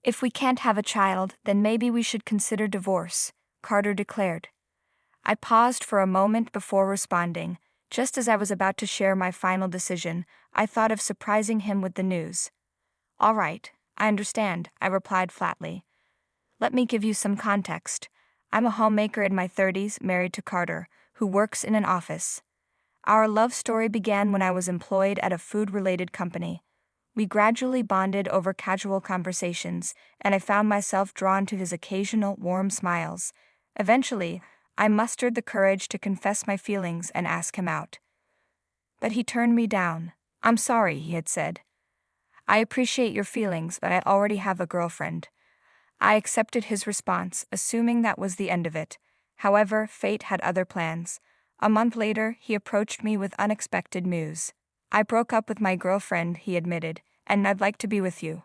If we can't have a child, then maybe we should consider divorce, Carter declared. I paused for a moment before responding. Just as I was about to share my final decision, I thought of surprising him with the news. All right, I understand, I replied flatly. Let me give you some context. I'm a homemaker in my 30s, married to Carter, who works in an office. Our love story began when I was employed at a food-related company. We gradually bonded over casual conversations, and I found myself drawn to his occasional warm smiles. Eventually, I mustered the courage to confess my feelings and ask him out. But he turned me down. I'm sorry, he had said. I appreciate your feelings, but I already have a girlfriend. I accepted his response, assuming that was the end of it. However, fate had other plans. A month later, he approached me with unexpected news. I broke up with my girlfriend, he admitted, and I'd like to be with you.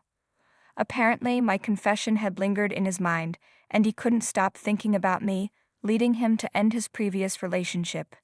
Apparently, my confession had lingered in his mind, and he couldn't stop thinking about me, leading him to end his previous relationship.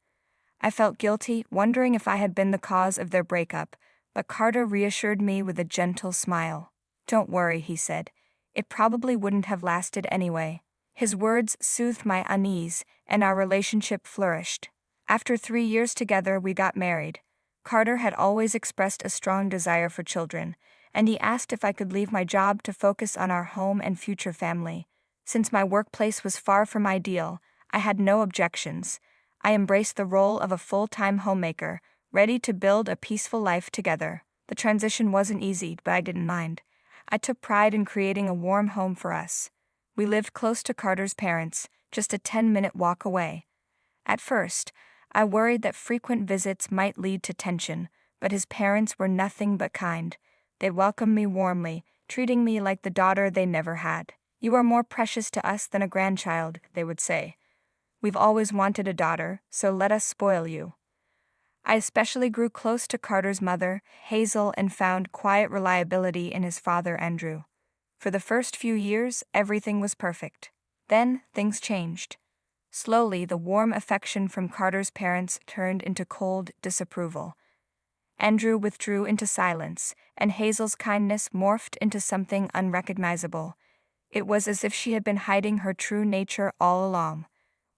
I felt guilty, wondering if I had been the cause of their breakup, but Carter reassured me with a gentle smile. Don't worry, he said. It probably wouldn't have lasted anyway. His words soothed my unease, and our relationship flourished. After 3 years together, we got married. Carter had always expressed a strong desire for children, and he asked if I could leave my job to focus on our home and future family. Since my workplace was far from ideal, I had no objections. I embraced the role of a full-time homemaker, ready to build a peaceful life together. The transition wasn't easy, but I didn't mind. I took pride in creating a warm home for us. We lived close to Carter's parents, just a 10-minute walk away. At first, I worried that frequent visits might lead to tension, but his parents were nothing but kind. They welcomed me warmly, treating me like the daughter they never had. You are more precious to us than a grandchild, they would say. We've always wanted a daughter, so let us spoil you. I especially grew close to Carter's mother, Hazel, and found quiet reliability in his father, Andrew. For the first few years, everything was perfect. Then, things changed. Slowly, the warm affection from Carter's parents turned into cold disapproval. Andrew withdrew into silence, and Hazel's kindness morphed into something unrecognizable. It was as if she had been hiding her true nature all along.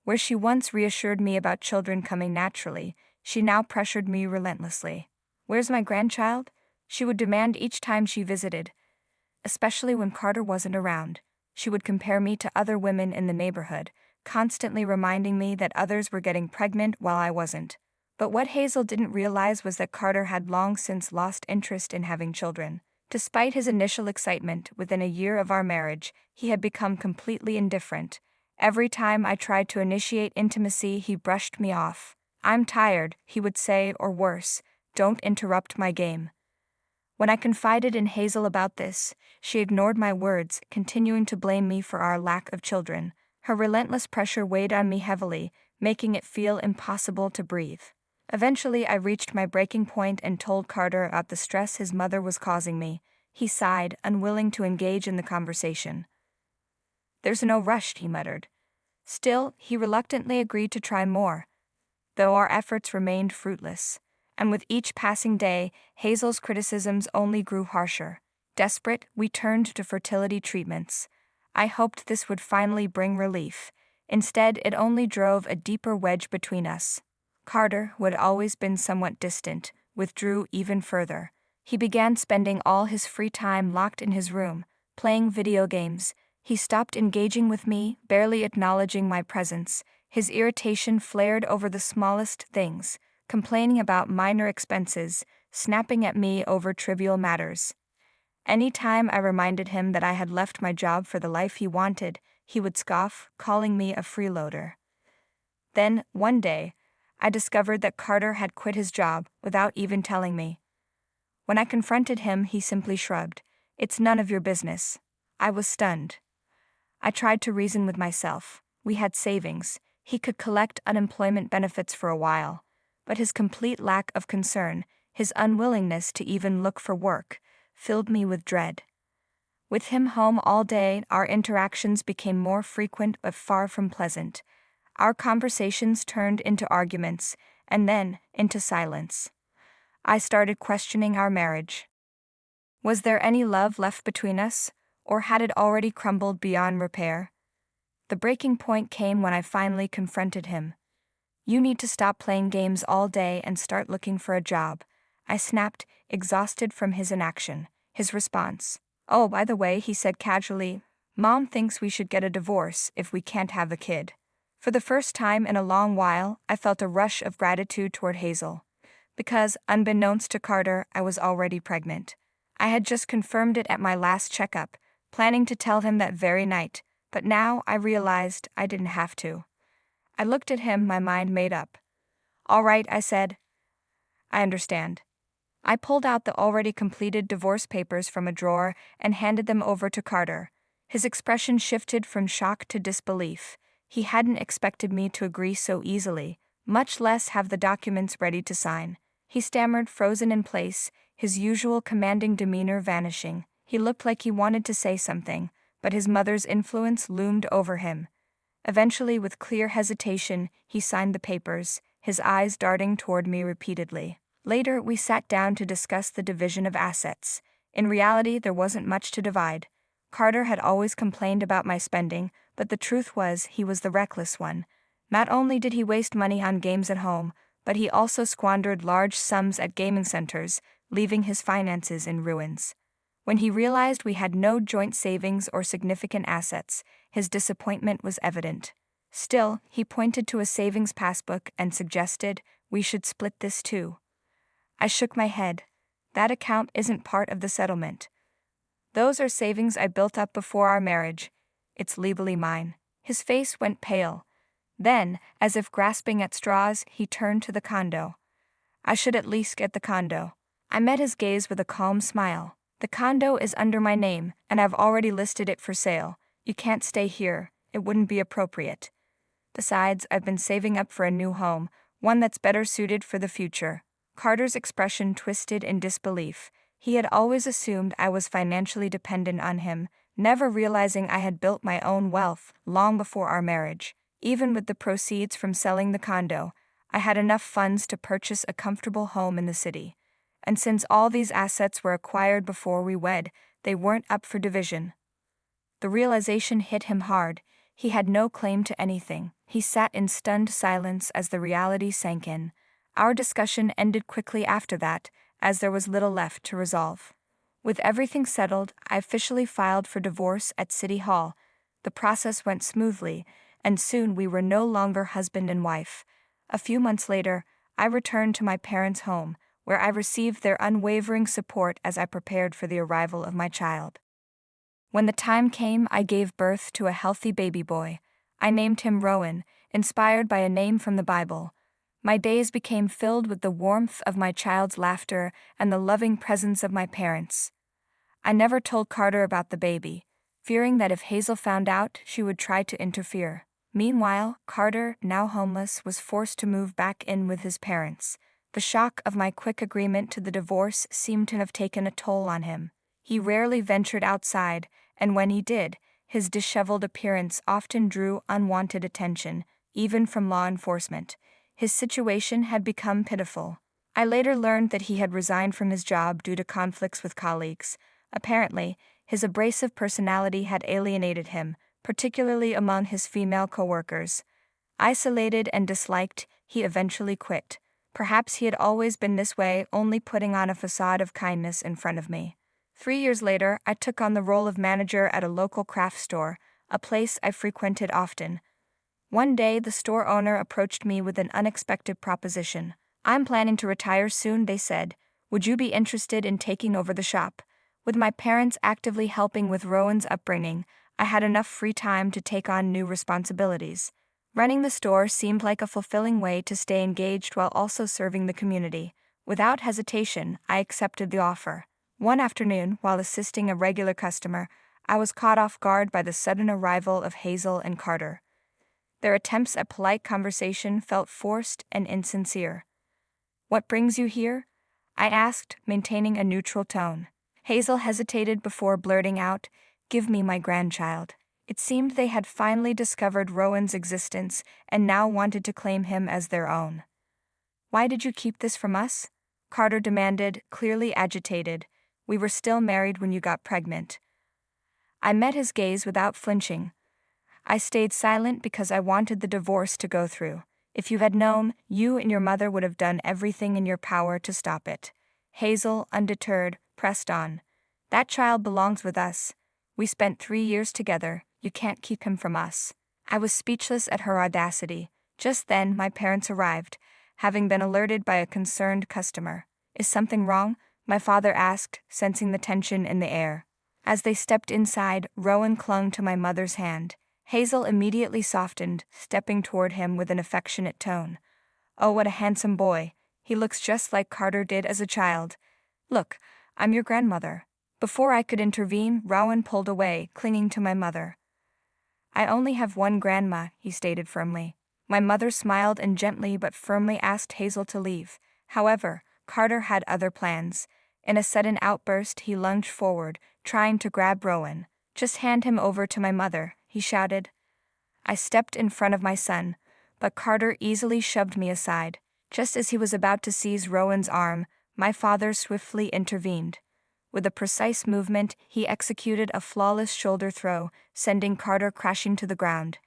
Where she once reassured me about children coming naturally, she now pressured me relentlessly. Where's my grandchild? She would demand each time she visited. Especially when Carter wasn't around. She would compare me to other women in the neighborhood, constantly reminding me that others were getting pregnant while I wasn't. But what Hazel didn't realize was that Carter had long since lost interest in having children. Despite his initial excitement, within a year of our marriage, he had become completely indifferent. Every time I tried to initiate intimacy, he brushed me off. I'm tired, he would say, or worse, don't interrupt my game. When I confided in Hazel about this, she ignored my words, continuing to blame me for our lack of children. Her relentless pressure weighed on me heavily, making it feel impossible to breathe. Eventually, I reached my breaking point and told Carter about the stress his mother was causing me. He sighed, unwilling to engage in the conversation. There's no rush, he muttered. Still, he reluctantly agreed to try more, though our efforts remained fruitless. And with each passing day, Hazel's criticisms only grew harsher. Desperate, we turned to fertility treatments. I hoped this would finally bring relief. Instead, it only drove a deeper wedge between us. Carter, who had always been somewhat distant, withdrew even further. He began spending all his free time locked in his room, playing video games. He stopped engaging with me, barely acknowledging my presence. His irritation flared over the smallest things, complaining about minor expenses, snapping at me over trivial matters. Any time I reminded him that I had left my job for the life he wanted, he would scoff, calling me a freeloader. Then, one day, I discovered that Carter had quit his job without even telling me. When I confronted him, he simply shrugged. It's none of your business. I was stunned. I tried to reason with myself. We had savings. He could collect unemployment benefits for a while. But his complete lack of concern, his unwillingness to even look for work, filled me with dread. With him home all day, our interactions became more frequent but far from pleasant. Our conversations turned into arguments, and then into silence. I started questioning our marriage. Was there any love left between us, or had it already crumbled beyond repair? The breaking point came when I finally confronted him. "You need to stop playing games all day and start looking for a job," I snapped, exhausted from his inaction. His response: "Oh, by the way," he said casually, "Mom thinks we should get a divorce if we can't have a kid." For the first time in a long while, I felt a rush of gratitude toward Hazel. Because, unbeknownst to Carter, I was already pregnant. I had just confirmed it at my last checkup, planning to tell him that very night, but now I realized I didn't have to. I looked at him, my mind made up. "All right," I said. "I understand." I pulled out the already completed divorce papers from a drawer and handed them over to Carter. His expression shifted from shock to disbelief. He hadn't expected me to agree so easily, much less have the documents ready to sign. He stammered, frozen in place, his usual commanding demeanor vanishing. He looked like he wanted to say something, but his mother's influence loomed over him. Eventually, with clear hesitation, he signed the papers, his eyes darting toward me repeatedly. Later, we sat down to discuss the division of assets. In reality, there wasn't much to divide. Carter had always complained about my spending, but the truth was he was the reckless one. Not only did he waste money on games at home, but he also squandered large sums at gaming centers, leaving his finances in ruins. When he realized we had no joint savings or significant assets, his disappointment was evident. Still, he pointed to a savings passbook and suggested we should split this too. I shook my head. "That account isn't part of the settlement. Those are savings I built up before our marriage. It's legally mine." His face went pale. Then, as if grasping at straws, he turned to the condo. "I should at least get the condo." I met his gaze with a calm smile. "The condo is under my name, and I've already listed it for sale. You can't stay here. It wouldn't be appropriate. Besides, I've been saving up for a new home, one that's better suited for the future." Carter's expression twisted in disbelief. He had always assumed I was financially dependent on him, never realizing I had built my own wealth long before our marriage. Even with the proceeds from selling the condo, I had enough funds to purchase a comfortable home in the city. And since all these assets were acquired before we wed, they weren't up for division. The realization hit him hard. He had no claim to anything. He sat in stunned silence as the reality sank in. Our discussion ended quickly after that, as there was little left to resolve. With everything settled, I officially filed for divorce at City Hall. The process went smoothly, and soon we were no longer husband and wife. A few months later, I returned to my parents' home, where I received their unwavering support as I prepared for the arrival of my child. When the time came, I gave birth to a healthy baby boy. I named him Rowan, inspired by a name from the Bible. My days became filled with the warmth of my child's laughter and the loving presence of my parents. I never told Carter about the baby, fearing that if Hazel found out, she would try to interfere. Meanwhile, Carter, now homeless, was forced to move back in with his parents. The shock of my quick agreement to the divorce seemed to have taken a toll on him. He rarely ventured outside, and when he did, his disheveled appearance often drew unwanted attention, even from law enforcement. His situation had become pitiful. I later learned that he had resigned from his job due to conflicts with colleagues. Apparently, his abrasive personality had alienated him, particularly among his female coworkers. Isolated and disliked, he eventually quit. Perhaps he had always been this way, only putting on a facade of kindness in front of me. 3 years later, I took on the role of manager at a local craft store, a place I frequented often. One day, the store owner approached me with an unexpected proposition. "I'm planning to retire soon," they said. "Would you be interested in taking over the shop?" With my parents actively helping with Rowan's upbringing, I had enough free time to take on new responsibilities. Running the store seemed like a fulfilling way to stay engaged while also serving the community. Without hesitation, I accepted the offer. One afternoon, while assisting a regular customer, I was caught off guard by the sudden arrival of Hazel and Carter. Their attempts at polite conversation felt forced and insincere. "What brings you here?" I asked, maintaining a neutral tone. Hazel hesitated before blurting out, "Give me my grandchild." It seemed they had finally discovered Rowan's existence and now wanted to claim him as their own. "Why did you keep this from us?" Carter demanded, clearly agitated. "We were still married when you got pregnant." I met his gaze without flinching. I stayed silent because I wanted the divorce to go through. If you had known, you and your mother would have done everything in your power to stop it. Hazel, undeterred, pressed on. That child belongs with us. We spent 3 years together, you can't keep him from us. I was speechless at her audacity. Just then, my parents arrived, having been alerted by a concerned customer. Is something wrong? My father asked, sensing the tension in the air. As they stepped inside, Rowan clung to my mother's hand. Hazel immediately softened, stepping toward him with an affectionate tone. Oh, what a handsome boy. He looks just like Carter did as a child. Look, I'm your grandmother. Before I could intervene, Rowan pulled away, clinging to my mother. I only have one grandma, he stated firmly. My mother smiled and gently but firmly asked Hazel to leave. However, Carter had other plans. In a sudden outburst, he lunged forward, trying to grab Rowan. Just hand him over to my mother, he shouted. I stepped in front of my son, but Carter easily shoved me aside. Just as he was about to seize Rowan's arm, my father swiftly intervened. With a precise movement, he executed a flawless shoulder throw, sending Carter crashing to the ground.